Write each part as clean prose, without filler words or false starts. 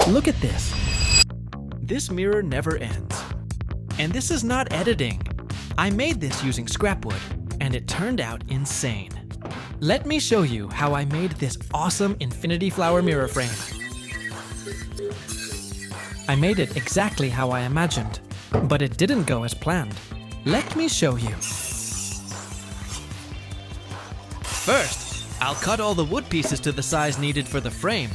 Look at this. This mirror never ends. And this is not editing. I made this using scrap wood, and it turned out insane. Let me show you how I made this awesome infinity flower mirror frame. I made it exactly how I imagined, but it didn't go as planned. Let me show you. First, I'll cut all the wood pieces to the size needed for the frame.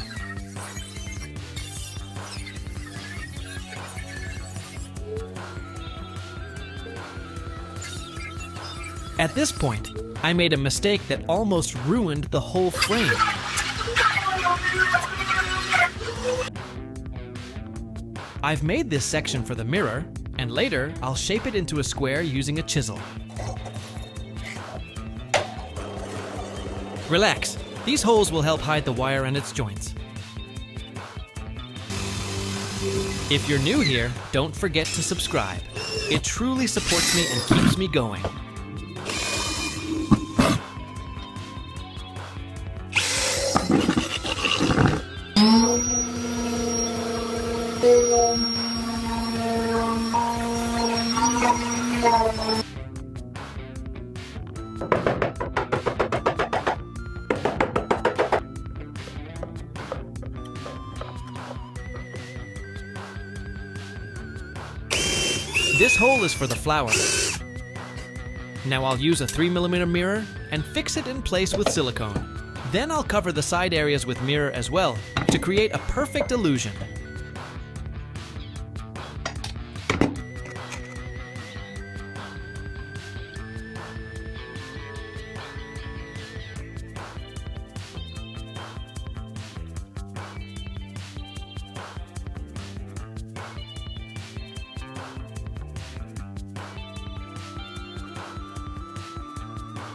At this point, I made a mistake that almost ruined the whole frame. I've made this section for the mirror, and later I'll shape it into a square using a chisel. Relax, these holes will help hide the wire and its joints. If you're new here, don't forget to subscribe. It truly supports me and keeps me going. This hole is for the flower. Now I'll use a 3mm mirror and fix it in place with silicone. Then I'll cover the side areas with mirror as well to create a perfect illusion.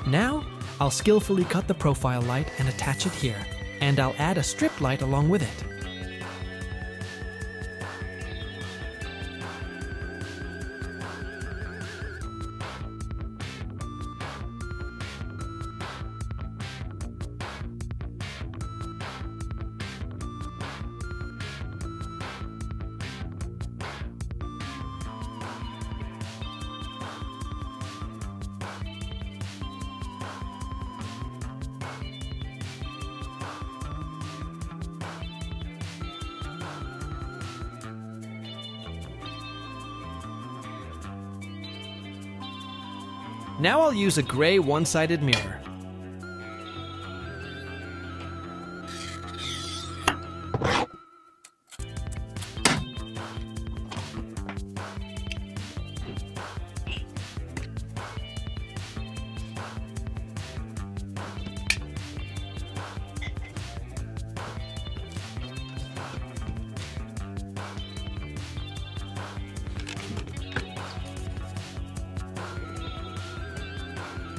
Now, I'll skillfully cut the profile light and attach it here, and I'll add a strip light along with it. Now I'll use a gray one-sided mirror.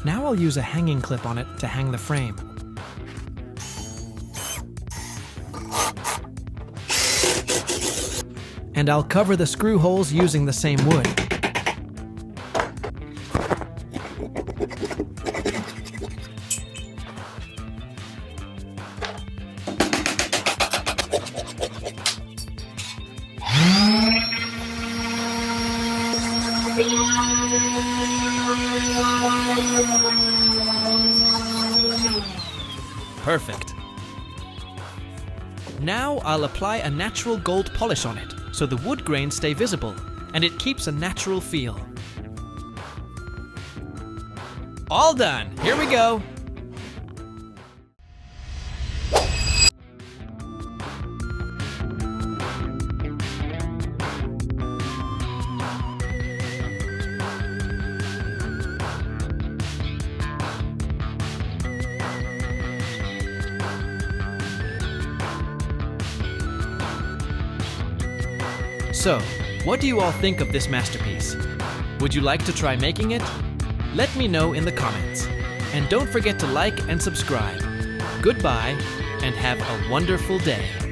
Now I'll use a hanging clip on it to hang the frame. And I'll cover the screw holes using the same wood. Perfect. Now I'll apply a natural gold polish on it so the wood grains stay visible and it keeps a natural feel. All done. Here we go. So, what do you all think of this masterpiece? Would you like to try making it? Let me know in the comments. And don't forget to like and subscribe. Goodbye, and have a wonderful day.